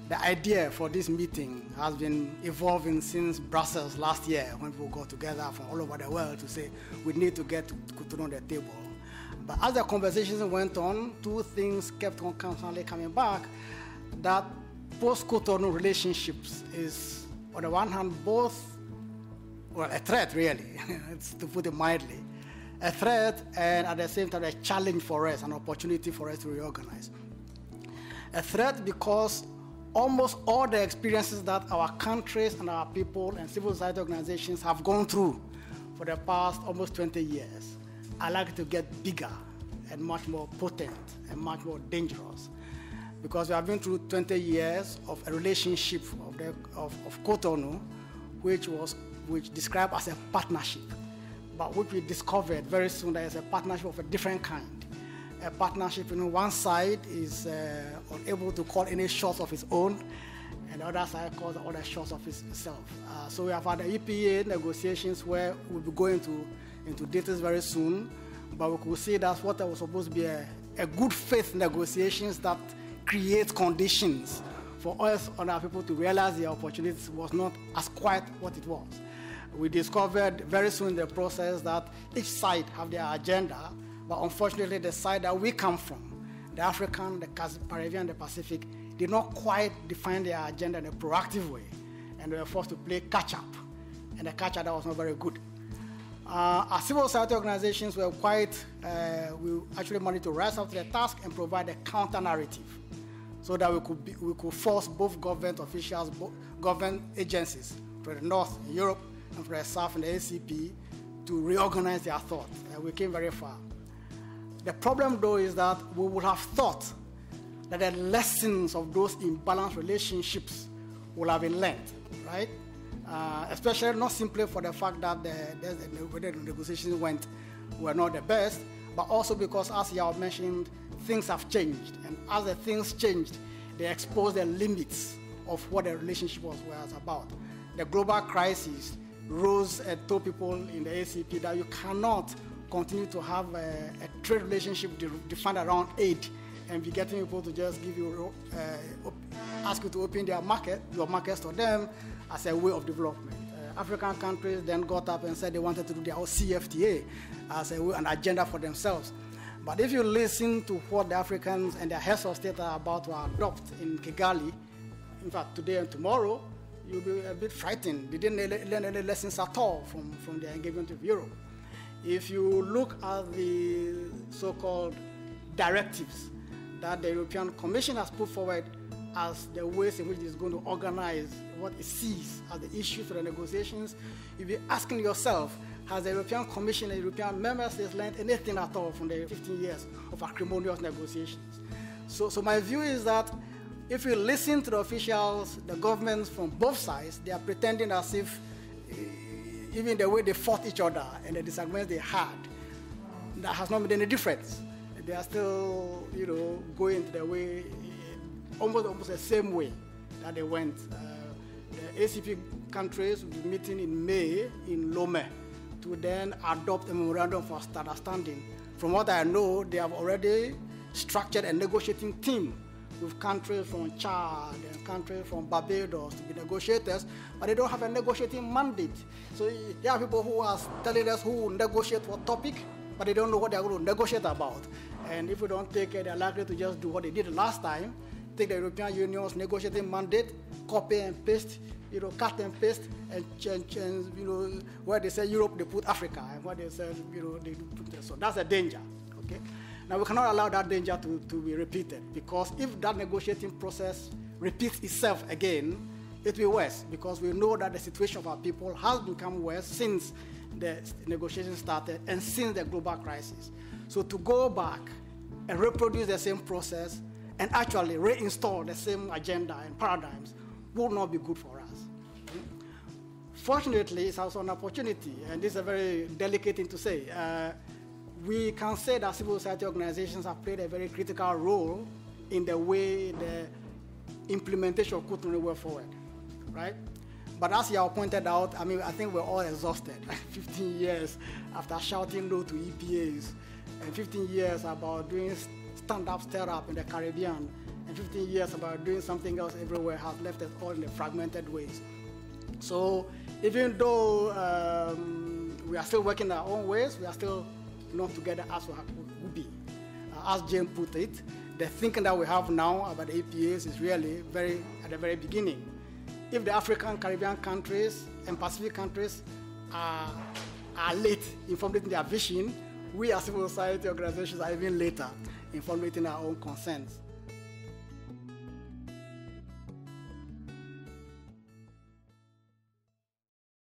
the idea for this meeting has been evolving since Brussels last year, when people got together from all over the world to say we need to get Cotonou on the table. But as the conversations went on, two things kept on constantly coming back. That post-Cotonou relationships is, on the one hand, both, well, a threat really, to put it mildly, a threat, and at the same time a challenge for us, an opportunity for us to reorganize. A threat because almost all the experiences that our countries and our people and civil society organizations have gone through for the past almost 20 years are likely to get bigger and much more potent and much more dangerous. Because we have been through 20 years of a relationship of Cotonou, which described as a partnership, but which we discovered very soon that it's a partnership of a different kind. A partnership, one side is unable to call any shots of its own, and the other side calls the other shots of itself. So we have had the EPA negotiations where we'll be going into details very soon, but we could see that what was supposed to be a good faith negotiations that create conditions for us and our people to realize the opportunities was not as quite what it was. We discovered very soon in the process that each side have their agenda, but unfortunately the side that we come from, the African, the Caribbean, the Pacific, did not quite define their agenda in a proactive way, and they were forced to play catch-up, and the catch-up that was not very good. Our civil society organizations were we actually managed to rise up to the task and provide a counter-narrative so that we could force both government officials, government agencies for the North in Europe and for the South in the ACP to reorganize their thoughts. We came very far. The problem, though, is that we would have thought that the lessons of those imbalanced relationships would have been learned, right? Especially not simply for the fact that the negotiations were not the best, but also because, as you have mentioned, things have changed. And as the things changed, they exposed the limits of what the relationship was about. The global crisis rose and told people in the ACP that you cannot continue to have a trade relationship defined around aid and be getting people to just give you, ask you to open your markets to them as a way of development. African countries then got up and said they wanted to do their own CFTA as an agenda for themselves. But if you listen to what the Africans and their heads of state are about to adopt in Kigali, in fact, today and tomorrow, you'll be a bit frightened. They didn't learn any lessons at all from their engagement with Europe. If you look at the so-called directives that the European Commission has put forward as the ways in which it is going to organize what it sees as the issues for the negotiations, you'll be asking yourself, has the European Commission and European member states learned anything at all from the 15 years of acrimonious negotiations? So my view is that if you listen to the officials, the governments from both sides, they are pretending as if even the way they fought each other and the disagreements they had, that has not made any difference. They are still, going the way, almost the same way that they went. The ACP countries will be meeting in May in Lomé to then adopt a memorandum for understanding. From what I know, they have already structured a negotiating team with countries from Chad and countries from Barbados to be negotiators, but they don't have a negotiating mandate. So there are people who are telling us who will negotiate what topic, but they don't know what they're going to negotiate about. And if we don't take it, they're likely to just do what they did last time, take the European Union's negotiating mandate, copy and paste, cut and paste, and where they say Europe, they put Africa, and where they say, they put this. So that's a danger, okay? Now, we cannot allow that danger to be repeated, because if that negotiating process repeats itself again, it will be worse, because we know that the situation of our people has become worse since the negotiations started and since the global crisis. So to go back and reproduce the same process and actually reinstall the same agenda and paradigms will not be good for us. Fortunately, it's also an opportunity, and this is a very delicate thing to say. We can say that civil society organizations have played a very critical role in the way the implementation of Cotonou went forward, right? But as you have pointed out, I think we're all exhausted. 15 years after shouting no to EPAs, and 15 years about doing stand-up, stir-up in the Caribbean, and 15 years about doing something else everywhere has left us all in a fragmented ways. So even though we are still working our own ways, we are still not together as we would be. As Jane put it, the thinking that we have now about the APAs is really at the very beginning. If the African, Caribbean countries and Pacific countries are late in formulating their vision, we as civil society organizations are even later in formulating our own concerns.